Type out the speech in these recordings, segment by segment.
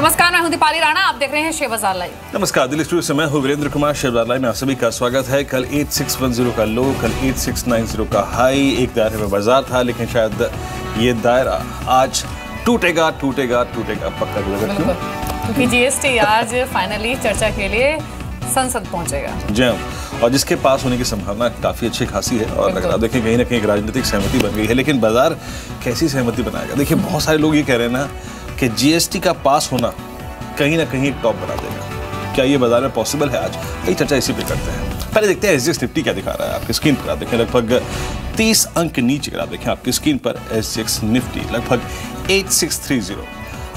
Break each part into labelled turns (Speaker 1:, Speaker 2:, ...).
Speaker 1: नमस्कार, मैं हूं दीपाली राणा, आप देख रहे हैं शेयर बाजार लाइव।
Speaker 2: नमस्कार, दिल्ली स्टूडियो से मैं हूं वीरेंद्र कुमार। शेयर बाजार लाइव में आप सभी का स्वागत है। कल 8610 का लो, कल 8690 का हाई, एक दायरे में बाजार था, लेकिन शायद ये दायरा आज टूटेगा पक्का लगा।
Speaker 1: क्योंकि जीएसटी आज फाइनली चर्चा के लिए संसद पहुंचेगा
Speaker 2: जी, और जिसके पास होने की संभावना काफी अच्छी खासी है। और अगर आप देखें कहीं ना कहीं एक राजनीतिक सहमति बन गई है, लेकिन बाजार कैसी सहमति बनाएगा? देखिए, बहुत सारे लोग ये कह रहे हैं ना कि जीएसटी का पास होना कहीं ना कहीं टॉप बना देगा। क्या ये बाजार में पॉसिबल है? आज कई चर्चा इसी पे करते हैं। पहले देखते हैं एसजीएक्स निफ्टी क्या दिखा रहा है आपकी स्क्रीन पर। आप देखें लगभग 30 अंक नीचे, अगर आप देखें आपकी स्क्रीन पर एसजीएक्स निफ्टी लगभग 8630।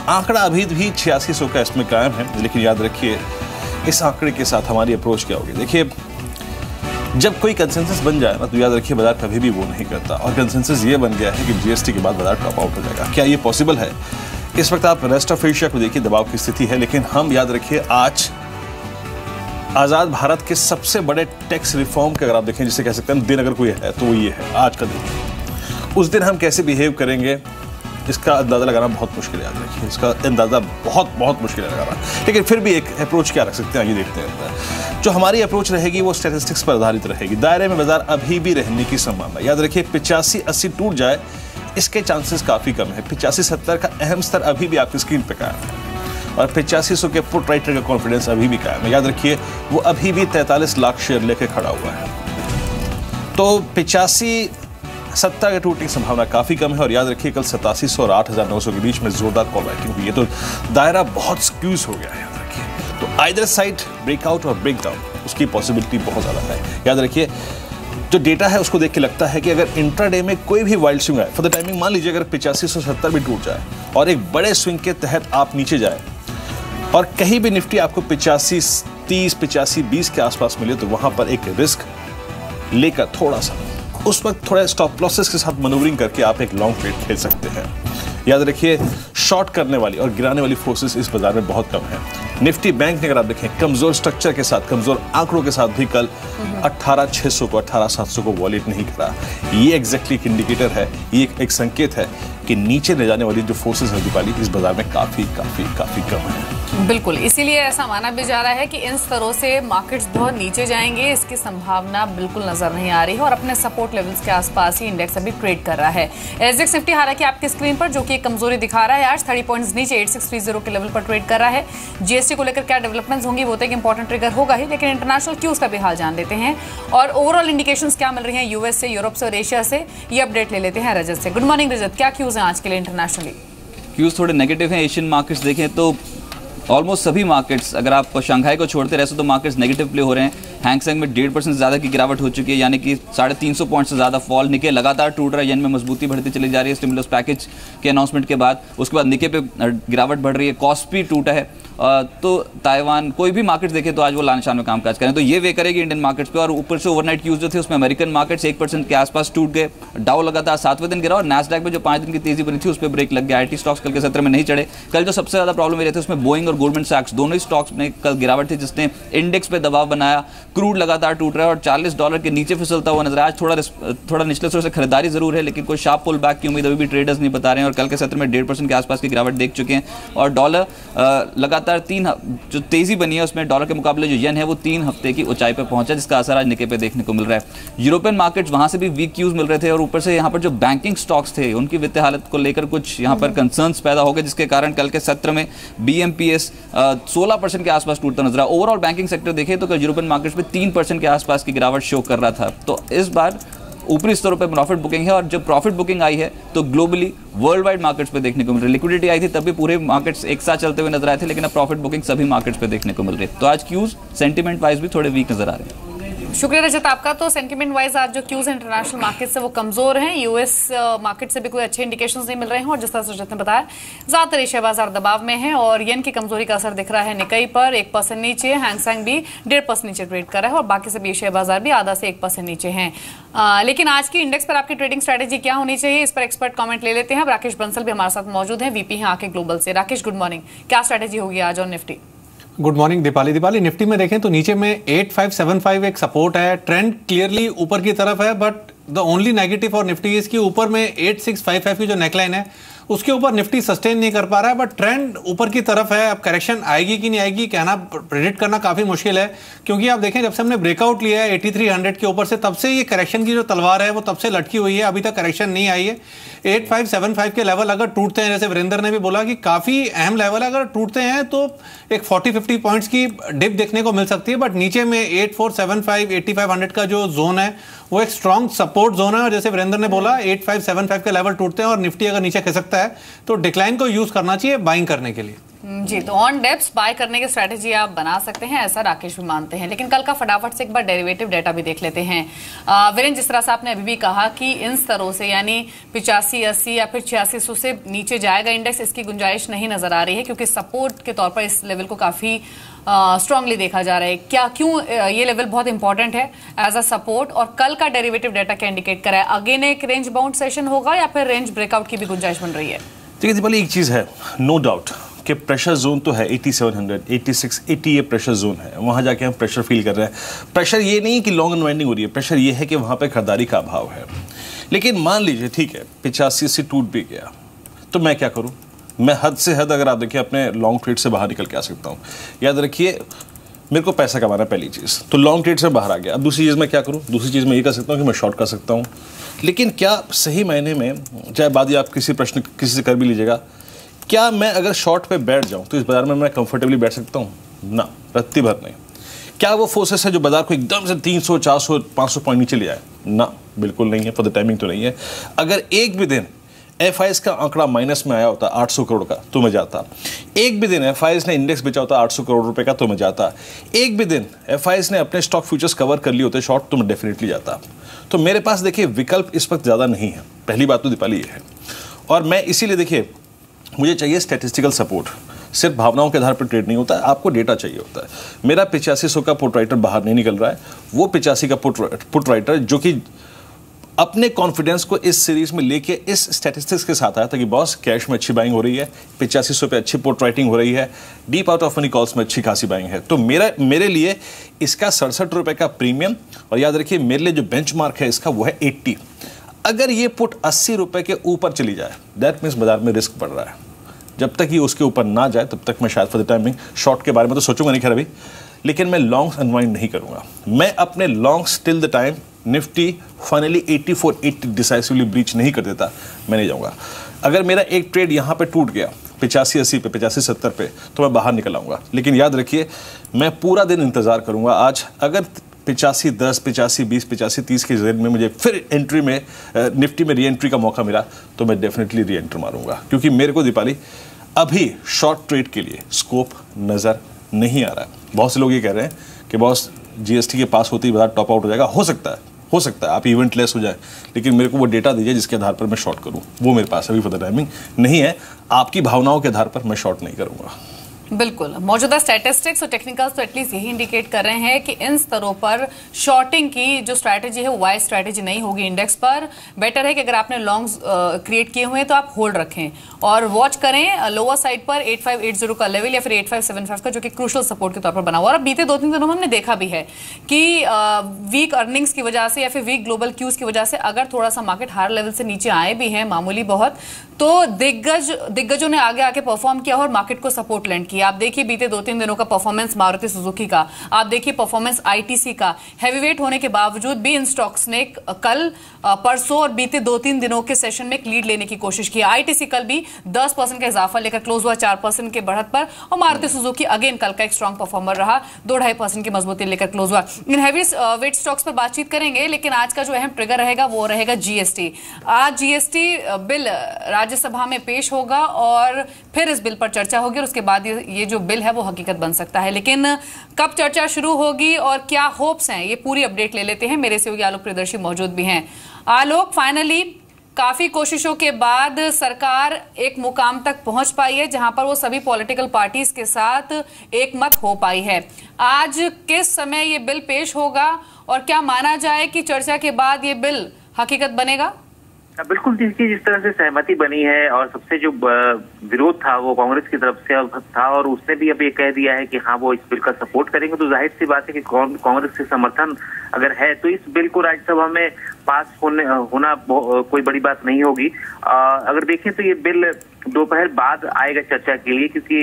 Speaker 2: आंकड़ा अभी भी 8600 का इसमें कायम है, लेकिन याद रखिए इस आंकड़े के साथ हमारी अप्रोच क्या होगी। देखिए, जब कोई कंसेंसस बन जाए ना, तो याद रखिए बाजार कभी भी वो नहीं करता, और कंसेंसस ये बन गया है कि जीएसटी के बाद बाजार टॉप आउट हो जाएगा। क्या ये पॉसिबल है? इस वक्त आप रेस्ट ऑफ एशिया को देखिए, दबाव की स्थिति है, लेकिन हम याद रखिए आज आजाद भारत के सबसे बड़े टैक्स रिफॉर्म के, अगर आप देखें जिसे कह सकते हैं दिन, अगर कोई है तो वो ये है आज का दिन। उस दिन हम कैसे बिहेव करेंगे इसका अंदाजा लगाना बहुत मुश्किल है। याद रखिए इसका अंदाजा बहुत मुश्किल है लगाना, लेकिन फिर भी एक अप्रोच क्या रख सकते हैं ये देखते हैं। जो हमारी अप्रोच रहेगी वो स्टैटिस्टिक्स पर आधारित रहेगी। दायरे में बाजार अभी भी रहने की संभावना, याद रखिए 85-80 टूट जाए इसके चांसेस काफी कम है। 85-70 का अहम स्तर अभी भी आपकी स्क्रीन पे कायम है, और 8500 के पुट राइटर का कॉन्फिडेंस अभी भी कायम है। याद रखिए वो अभी भी 43 लाख शेयर लेके खड़ा हुआ है, तो 85-70 के टूटने की संभावना काफी कम है। और याद रखिए कल 8700 और 8900 के बीच में जोरदार कॉल राइटिंग हुई है, तो दायरा बहुत स्क्यूज हो गया है। याद रखिए तो आइदर साइड ब्रेकआउट और ब्रेकडाउन उसकी पॉसिबिलिटी बहुत ज्यादा है। याद रखिए जो डेटा है उसको देख के लगता है कि अगर इंट्राडे में कोई भी वाइल्ड स्विंग आए, फॉर द टाइमिंग मान लीजिए अगर 8570 भी टूट जाए और एक बड़े स्विंग के तहत आप नीचे जाए और कहीं भी निफ्टी आपको 85-30, 85-20 के आसपास मिले, तो वहां पर एक रिस्क लेकर थोड़ा सा उस वक्त थोड़ा स्टॉप लॉसेस के साथ मैनूवरिंग करके आप एक लॉन्ग ट्रेड खेल सकते हैं। याद रखिए शॉर्ट करने वाली और गिराने वाली फोर्सेस इस बाजार में बहुत कम है। निफ्टी बैंक ने अगर आप देखें कमजोर स्ट्रक्चर के साथ, कमजोर आंकड़ों के साथ भी कल 18,600 को 18,700 को वॉलेट नहीं करा। ये एग्जैक्टली एक इंडिकेटर है, ये एक संकेत है कि नीचे ले जाने वाली जो फोर्सेस है दीपाली इस बाजार में काफी कम है।
Speaker 1: बिल्कुल, इसीलिए ऐसा माना भी जा रहा है कि इन स्तरों से मार्केट्स बहुत नीचे जाएंगे, इसकी संभावना बिल्कुल नजर नहीं आ रही है, और अपने सपोर्ट लेवल्स के आसपास ही इंडेक्स अभी ट्रेड कर रहा है। एसजीएक्स निफ्टी हालांकि आपकी स्क्रीन पर जो कि कमजोरी दिखा रहा है, आज 30 पॉइंट्स नीचे 8630 के लेवल पर ट्रेड कर रहा है। जीएसटी को लेकर क्या डेवलपमेंट्स होंगी वो तो एक इंपॉर्टेंट ट्रिगर होगा ही, लेकिन इंटरनेशनल क्यूज का भी हाल जान लेते हैं और ओवरऑल इंडिकेशंस क्या मिल रही हैं यूएस से, यूरोप से और एशिया से, ये अपडेट ले लेते हैं रजत से। गुड मॉर्निंग रजत, क्या क्यूज हैं आज के लिए इंटरनेशनली?
Speaker 3: क्यूज थोड़े नेगेटिव हैं। एशियन मार्केट्स देखें तो ऑलमोस्ट सभी मार्केट्स, अगर आप शंघाई को छोड़ते रहे तो मार्केट्स नेगेटिव प्ले हो रहे हैं। हैंगसेंग में 1.5% से ज़्यादा की गिरावट हो चुकी है, यानी कि 350 पॉइंट से ज़्यादा फॉल। निके लगातार टूट रहा है, येन में मजबूती बढ़ती चली जा रही है स्टिमुलस पैकेज के अनाउंसमेंट के बाद। उसके बाद निके पे गिरावट बढ़ रही है, कॉस्ट भी टूटा है। तो ताइवान, कोई भी मार्केट्स देखे तो आज वो लानिशान में कामकाज करें, तो ये वे करेगी इंडियन मार्केट्स पे। और ऊपर से ओवरनाइट क्यूज जो थे उसमें अमेरिकन मार्केट्स 1% के आसपास टूट गए। डाउ लगातार 7वें दिन गिरा, और नैस्डैक में जो 5 दिन की तेजी बनी थी उस पर ब्रेक लग गया। आईटी स्टॉक्स कल के सत्र में नहीं चढ़े। कल जो सबसे ज़्यादा प्रॉब्लम रहे थे उसमें बोइंग और गोल्डमैन सैक्स दोनों ही स्टॉक्स में कल गिरावट थी, जिसने इंडेक्स पे दबाव बनाया। क्रूड लगातार टूट रहा है और $40 के नीचे फिसलता हुआ नजर आया। आज थोड़ा निचले स्तर से खरीदारी जरूर है, लेकिन कोई शार्प पुल बैक की उम्मीद अभी भी ट्रेडर्स नहीं बता रहे हैं, और कल के सत्र में 1.5% के आसपास की गिरावट देख चुके हैं। और डॉलर लगातार जो तेजी बनी है उसमें डॉलर के मुकाबले जो येन है वो 3 हफ्ते की ऊंचाई पर पहुंचा, जिसका असर आज निके पे देखने को मिल रहा है। यूरोपियन मार्केट्स वहां से भी वीक क्यूज मिल रहे थे, और ऊपर से यहाँ पर जो बैंकिंग स्टॉक्स थे उनकी वित्तीय हालत को लेकर कुछ यहाँ पर कंसर्न्स पैदा हो गए, जिसके कारण कल के सत्र में बीएमपीएस 16% के आसपास टूटता नजर आया। ओवरऑल बैंकिंग सेक्टर देखें तो कल यूरोपियन मार्केट्स में 3% के आसपास की गिरावट शो कर रहा था। तो इस बार ऊपरी स्तरों पे प्रॉफिट बुकिंग है, और जब प्रॉफिट बुकिंग आई है तो ग्लोबली वर्ल्ड वाइड मार्केट्स पे देखने को मिल रही है। लिक्विडिटी आई थी तब भी पूरे मार्केट्स एक साथ चलते हुए नजर आए थे, लेकिन अब प्रॉफिट बुकिंग सभी मार्केट्स पे देखने को मिल रही है। तो आज क्यूज सेंटीमेंट वाइज भी थोड़े वीक नजर आ रहे हैं।
Speaker 1: शुक्रिया रजत आपका। तो सेंटीमेंट वाइज आज जो क्यूज इंटरनेशनल मार्केट से वो कमजोर हैं, यूएस मार्केट से भी कोई अच्छे इंडिकेशंस नहीं मिल रहे हैं, और जिस तरह से रजत ने बताया ज्यादातर एशिया बाजार दबाव में है, और येन की कमजोरी का असर दिख रहा है निकाई पर 1% नीचे, हैंगसेंग भी 1.5% नीचे ट्रेड कर रहा है, और बाकी सभी एशिया बाजार भी आधा से 1% नीचे हैं। लेकिन आज की इंडेक्स पर आपकी ट्रेडिंग स्ट्रेटेजी क्या होनी चाहिए, इस पर एक्सपर्ट कमेंट ले लेते हैं। राकेश बंसल भी हमारे साथ मौजूद है, वीपी हैं आके ग्लोबल से। राकेश गुड मॉर्निंग, क्या स्ट्रेटेजी होगी आज और Nifty?
Speaker 4: Good morning Deepali. Nifty में देखें तो नीचे में 8575 एक सपोर्ट है, ट्रेंड क्लियरली ऊपर की तरफ है, बट द ओनली नेगेटिव और निफ्टी इसकी ऊपर में 8655 की जो नेकलाइन है उसके ऊपर निफ्टी सस्टेन नहीं कर पा रहा है, बट ट्रेंड ऊपर की तरफ है। अब करेक्शन आएगी कि नहीं आएगी कहना, प्रेडिक्ट करना काफी मुश्किल है, क्योंकि आप देखें जब से हमने ब्रेकआउट लिया है 8300 के ऊपर से, तब से ये करेक्शन की जो तलवार है वो तब से लटकी हुई है, अभी तक करेक्शन नहीं आई है। 8575 के लेवल अगर टूटते हैं, जैसे वीरेंद्र ने भी बोला कि काफी अहम लेवल है, अगर टूटते हैं तो एक 40-50 पॉइंट्स की डिप देखने को मिल सकती है, बट नीचे में 8475 8500 का जो जोन है वो एक स्ट्रॉन्ग सपोर्ट जोन है। और जैसे वीरेंद्र ने बोला 8575 के लेवल टूटते हैं और निफ्टी अगर नीचे खिसकता है तो डिक्लाइन को यूज करना चाहिए बाइंग करने के लिए।
Speaker 1: जी, तो ऑन डेप्स बाय करने की स्ट्रेटेजी आप बना सकते हैं, ऐसा राकेश भी मानते हैं। लेकिन कल का फटाफट से एक बार डेरिवेटिव डेटा भी देख लेते हैं। वीरेंद्र, जिस तरह से आपने अभी भी कहा कि इन स्तरों से यानी 85-80 या फिर 8600 से नीचे जाएगा इंडेक्स, इसकी गुंजाइश नहीं नजर आ रही है, क्योंकि सपोर्ट के तौर पर इस लेवल को काफी स्ट्रांगली देखा जा रहा है। क्यों ये लेवल बहुत इंपॉर्टेंट है एज अ सपोर्ट, और कल का डेरिवेटिव डेटा क्या इंडिकेट करा है? अगेन एक रेंज बाउंड सेशन होगा या फिर रेंज ब्रेकआउट की भी गुंजाइश बन रही है?
Speaker 2: देखिए दीपाली, एक चीज है नो डाउट कि प्रेशर जोन तो है 8700, 86, 80 ये प्रेशर जोन है, वहां जाके हम प्रेशर फील कर रहे हैं। प्रेशर ये नहीं कि लॉन्ग अनवाइंडिंग हो रही है, प्रेशर ये है कि वहां पे खरीदारी का अभाव है। लेकिन मान लीजिए ठीक है 85 से टूट भी गया तो मैं क्या करूं? मैं हद से हद, अगर आप देखिए, अपने लॉन्ग ट्रेड से बाहर निकल के आ सकता हूं। याद रखिए मेरे को पैसा कमाना है, पहली चीज़ तो लॉन्ग ट्रेड से बाहर आ गया। अब दूसरी चीज़ मैं क्या करूं? दूसरी चीज़ मैं ये कर सकता हूं कि मैं शॉर्ट कर सकता हूं। लेकिन क्या सही मायने में, चाहे बाद आप किसी प्रश्न किसी से कर भी लीजिएगा, क्या मैं अगर शॉर्ट पे बैठ जाऊं तो इस बाजार में मैं कंफर्टेबली बैठ सकता हूं? ना, रत्ती भर नहीं। क्या वो फोर्सेस है जो बाजार को एकदम से 300, 400, 500 पॉइंट नीचे ले आए? ना, बिल्कुल नहीं है। फॉर द टाइमिंग तो नहीं है। अगर एक भी दिन FIs का आंकड़ा माइनस में आया होता 800 करोड़ का तो मैं जाता। एक भी दिन FIs ने इंडेक्स बेचा होता 800 करोड़ रुपए का तो मैं जाता। एक भी दिन FIs ने अपने स्टॉक फ्यूचर्स कवर कर लिए होते शॉर्ट तो मैं डेफिनेटली जाता। तो मेरे पास देखिए विकल्प इस वक्त ज़्यादा नहीं है, पहली बात तो दीपाली ये है। और मैं इसीलिए देखिए मुझे चाहिए स्टैटिस्टिकल सपोर्ट। सिर्फ भावनाओं के आधार पर ट्रेड नहीं होता है, आपको डेटा चाहिए होता है। मेरा 8500 का पुट राइटर बाहर नहीं निकल रहा है, वो 85 का पुट राइटर जो कि अपने कॉन्फिडेंस को इस सीरीज में लेके इस स्टैटिस्टिक्स के साथ आया था कि बॉस कैश में अच्छी बाइंग हो रही है, 8500 पे अच्छी पुट राइटिंग हो रही है, deep out of money calls में अच्छी खासी बाइंग है। तो मेरे लिए इसका 67 रुपए का प्रीमियम, और याद रखिए मेरे लिए जो बेंचमार्क है इसका वो है 80। अगर ये पुट 80 रुपए के ऊपर चली जाए दैट मीन्स बाजार में रिस्क बढ़ रहा है। जब तक ये उसके ऊपर ना जाए तब तक मैं शायद फॉर द टाइमिंग शॉर्ट के बारे में तो सोचूंगा नहीं खैर अभी, लेकिन मैं लॉन्ग अनवाइंड नहीं करूंगा। मैं अपने long till the time Nifty finally 8480 decisively breach नहीं कर देता मैं नहीं जाऊंगा। अगर मेरा एक ट्रेड यहाँ पे टूट गया 85-80 पे, 85-70 पे, तो मैं बाहर निकल आऊंगा। लेकिन याद रखिए मैं पूरा दिन इंतजार करूंगा। आज अगर 85-10, 85-20, 85-30 के रेंज में मुझे फिर एंट्री में निफ्टी में री एंट्री का मौका मिला तो मैं डेफिनेटली री एंटर मारूंगा, क्योंकि मेरे को दीपाली अभी शॉर्ट ट्रेड के लिए स्कोप नजर नहीं आ रहा है। बहुत से लोग ये कह रहे हैं कि बॉस GST के पास होते ही बाजार टॉप आउट हो जाएगा। हो सकता है आप इवेंट लेस हो जाए, लेकिन मेरे को वो डेटा दीजिए जिसके आधार पर मैं शॉर्ट करूं। वो मेरे पास अभी फॉर द टाइमिंग नहीं है। आपकी भावनाओं के आधार पर मैं शॉर्ट नहीं करूंगा।
Speaker 1: बिल्कुल, मौजूदा स्टैटिस्टिक्स और टेक्निकल्स तो एटलीस्ट यही इंडिकेट कर रहे हैं कि इन स्तरों पर शॉर्टिंग की जो स्ट्रैटेजी है वो वाइज स्ट्रैटेजी नहीं होगी इंडेक्स पर। बेटर है कि अगर आपने लॉन्ग्स क्रिएट किए हुए हैं तो आप होल्ड रखें और वॉच करें लोअर साइड पर 8580 का लेवल या फिर 8575 का, जो कि क्रूशल सपोर्ट के तौर पर बना हुआ। और बीते 2-3 दिनों में हमने देखा भी है कि वीक अर्निंग्स की वजह से या फिर वीक ग्लोबल क्यूज की वजह से अगर थोड़ा सा मार्केट हायर लेवल से नीचे आए भी हैं मामूली बहुत, तो दिग्गजों ने आगे आके परफॉर्म किया और मार्केट को सपोर्ट लैंड किया। आप देखिए बीते 2-3 दिनों का परफॉर्मेंस मारुति सुजुकी का, आप देखिए परफॉर्मेंस ITC का। हैवीवेट होने के बावजूद भी इन स्टॉक्स ने कल, परसों और बीते 2-3 दिनों के सेशन में एक लीड लेने की कोशिश की। ITC कल भी 10% का इजाफा लेकर क्लोज हुआ 4% के बढ़त पर, और मारुति सुजुकी अगेन कल का एक स्ट्रॉन्ग परफॉर्मर रहा, 2-2.5% की मजबूती लेकर क्लोज हुआ। इन हैवी वेट स्टॉक्स पर बातचीत करेंगे, लेकिन आज का जो अहम ट्रिगर रहेगा वो रहेगा GST। आज GST बिल राज्यसभा में पेश होगा और फिर इस बिल पर चर्चा होगी और उसके बाद ये जो बिल है वो हकीकत बन सकता है। लेकिन कब चर्चा शुरू होगी और क्या होप्स हैं, ये पूरी अपडेट ले लेते हैं। मेरे सहयोगी आलोक प्रियदर्शी मौजूद भी हैं। आलोक, फाइनली काफी कोशिशों के बाद सरकार एक मुकाम तक पहुंच पाई है जहां पर वो सभी पॉलिटिकल पार्टीज के साथ एक मत हो पाई है। आज किस समय ये बिल पेश होगा और क्या माना जाए कि चर्चा के बाद ये बिल हकीकत बनेगा?
Speaker 5: बिल्कुल, देखिए जिस तरह से सहमति बनी है और सबसे जो विरोध था वो कांग्रेस की तरफ से था और उसने भी अब ये कह दिया है कि हाँ वो इस बिल का सपोर्ट करेंगे, तो जाहिर सी बात है कि कांग्रेस से समर्थन अगर है तो इस बिल को राज्यसभा में पास होना कोई बड़ी बात नहीं होगी। अगर देखें तो ये बिल दोपहर बाद आएगा चर्चा के लिए, क्योंकि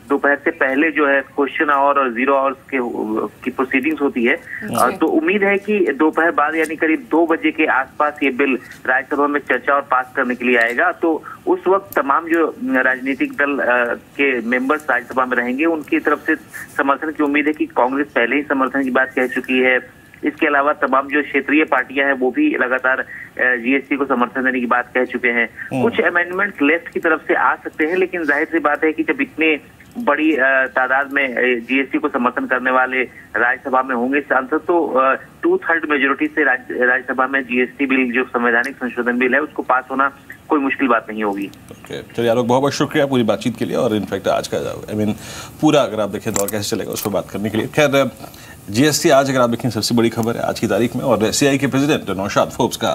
Speaker 5: दोपहर से पहले जो है क्वेश्चन आवर और 0 आवर्स की प्रोसीडिंग्स होती है। तो उम्मीद है कि दोपहर बाद यानी करीब 2 बजे के आसपास ये बिल राज्यसभा में चर्चा और पास करने के लिए आएगा। तो उस वक्त तमाम जो राजनीतिक दल के मेंबर्स राज्यसभा में रहेंगे उनकी तरफ से समर्थन की उम्मीद है कि कांग्रेस पहले ही समर्थन की बात कह चुकी है। इसके अलावा तमाम जो क्षेत्रीय पार्टियां हैं वो भी लगातार जीएसटी को समर्थन देने की बात कह चुके हैं। कुछ अमेंडमेंट लेफ्ट की तरफ से आ सकते हैं, लेकिन जाहिर सी बात है कि जब इतने बड़ी तादाद में जीएसटी को समर्थन करने वाले राज्यसभा में होंगे सांसद, तो 2/3 मेजोरिटी से राज्यसभा में जीएसटी बिल जो संवैधानिक संशोधन बिल है उसको पास होना कोई मुश्किल बात नहीं होगी।
Speaker 2: चलिए आलोक, बहुत बहुत शुक्रिया पूरी बातचीत के लिए और इनफैक्ट आज का पूरा अगर आप देखें दौर कैसे चलेगा उस पर बात करने के लिए। खैर, जीएसटी आज अगर आप देखें सबसे बड़ी खबर है आज की तारीख में, और सीआई के प्रेसिडेंट नौशाद फोर्ब्स का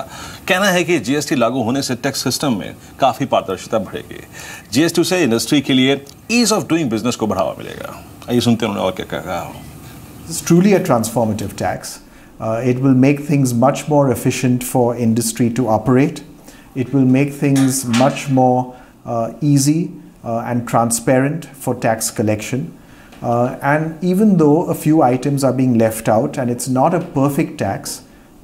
Speaker 2: कहना है कि जीएसटी लागू होने से टैक्स सिस्टम में काफी पारदर्शिता बढ़ेगी। जीएसटी से इंडस्ट्री के लिए ईज ऑफ डूइंग बिजनेस को बढ़ावा मिलेगा। आइए सुनते हैं उन्होंने और क्या कहा।
Speaker 6: It's truly a transformative tax. It will make things much more efficient for industry to operate. It will make things much more easy and transparent for tax collection. And even though a few items are being left out and it's not a perfect tax,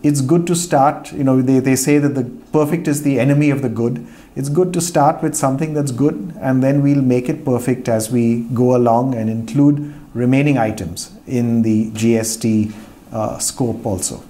Speaker 6: it's good to start, they say that the perfect is the enemy of the good. It's good to start with something that's good, and then we'll make it perfect as we go along and include remaining items in the GST scope also.